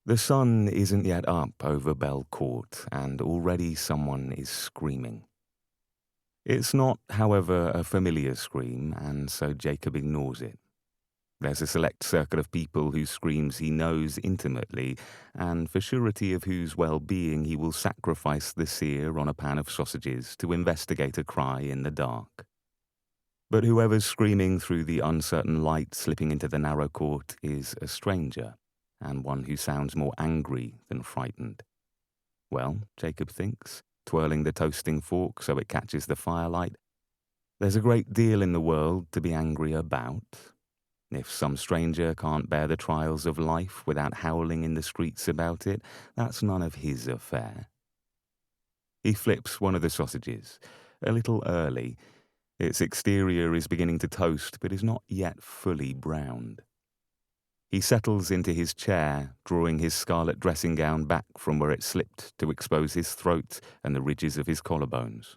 The sun isn't yet up over Bell Court, and already someone is screaming. It's not, however, a familiar scream, and so Jacob ignores it. There's a select circle of people whose screams he knows intimately, and for surety of whose well-being he will sacrifice the sear on a pan of sausages to investigate a cry in the dark. But whoever's screaming through the uncertain light slipping into the narrow court is a stranger, and one who sounds more angry than frightened. Well, Jacob thinks, twirling the toasting fork so it catches the firelight, there's a great deal in the world to be angry about. If some stranger can't bear the trials of life without howling in the streets about it, that's none of his affair. He flips one of the sausages, a little early. Its exterior is beginning to toast, but is not yet fully browned. He settles into his chair, drawing his scarlet dressing gown back from where it slipped to expose his throat and the ridges of his collarbones.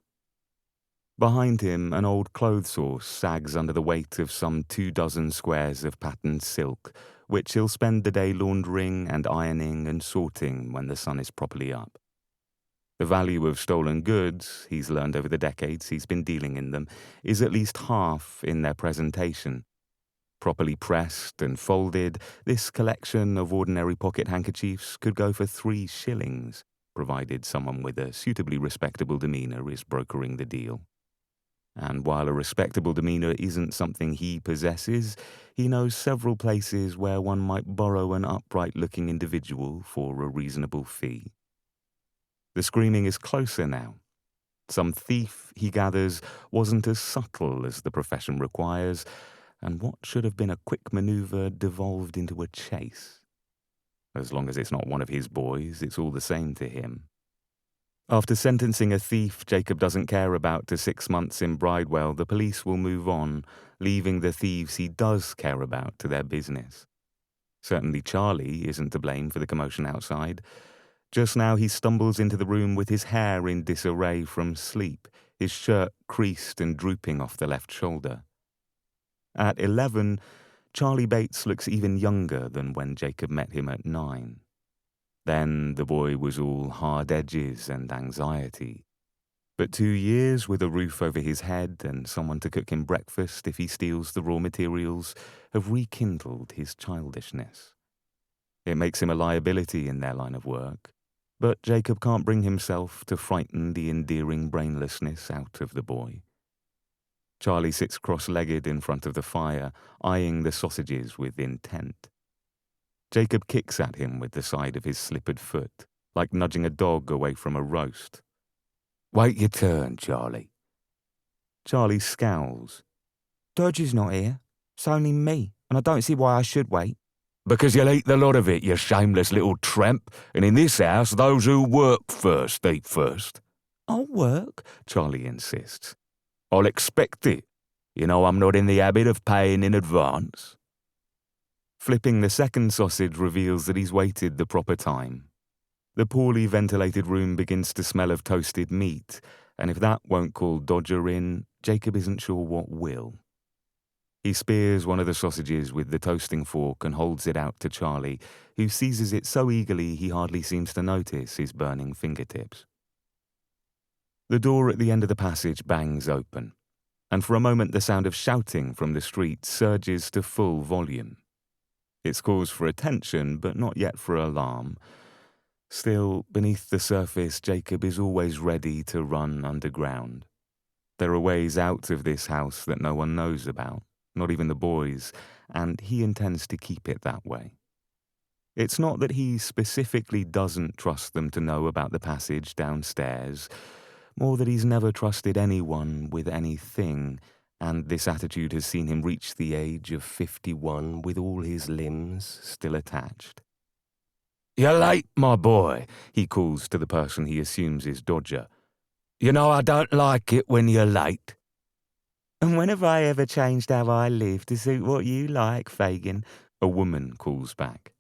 Behind him, an old clothes horse sags under the weight of some 24 squares of patterned silk, which he'll spend the day laundering and ironing and sorting when the sun is properly up. The value of stolen goods, he's learned over the decades he's been dealing in them, is at least half in their presentation. Properly pressed and folded, this collection of ordinary pocket handkerchiefs could go for 3 shillings, provided someone with a suitably respectable demeanour is brokering the deal. And while a respectable demeanour isn't something he possesses, he knows several places where one might borrow an upright-looking individual for a reasonable fee. The screaming is closer now. Some thief, he gathers, wasn't as subtle as the profession requires, and what should have been a quick manoeuvre devolved into a chase. As long as it's not one of his boys, it's all the same to him. After sentencing a thief Jacob doesn't care about to 6 months in Bridewell, the police will move on, leaving the thieves he does care about to their business. Certainly Charley isn't to blame for the commotion outside. Just now he stumbles into the room with his hair in disarray from sleep, his shirt creased and drooping off the left shoulder. At 11, Charley Bates looks even younger than when Jacob met him at 9. Then the boy was all hard edges and anxiety. But 2 years with a roof over his head and someone to cook him breakfast if he steals the raw materials have rekindled his childishness. It makes him a liability in their line of work, but Jacob can't bring himself to frighten the endearing brainlessness out of the boy. Charley sits cross-legged in front of the fire, eyeing the sausages with intent. Jacob kicks at him with the side of his slippered foot, like nudging a dog away from a roast. "Wait your turn, Charley." Charley scowls. "Dodger's not here. It's only me, and I don't see why I should wait." "Because you'll eat the lot of it, you shameless little tramp, and in this house those who work first eat first." "I'll work," Charley insists. "I'll expect it. You know I'm not in the habit of paying in advance." Flipping the second sausage reveals that he's waited the proper time. The poorly ventilated room begins to smell of toasted meat, and if that won't call Dodger in, Jacob isn't sure what will. He spears one of the sausages with the toasting fork and holds it out to Charley, who seizes it so eagerly he hardly seems to notice his burning fingertips. The door at the end of the passage bangs open, and for a moment the sound of shouting from the street surges to full volume. It's cause for attention, but not yet for alarm. Still, beneath the surface, Jacob is always ready to run underground. There are ways out of this house that no one knows about, not even the boys, and he intends to keep it that way. It's not that he specifically doesn't trust them to know about the passage downstairs, more that he's never trusted anyone with anything, and this attitude has seen him reach the age of 51 with all his limbs still attached. "You're late, my boy," he calls to the person he assumes is Dodger. "You know I don't like it when you're late." "And when have I ever changed how I live to suit what you like, Fagin?" a woman calls back.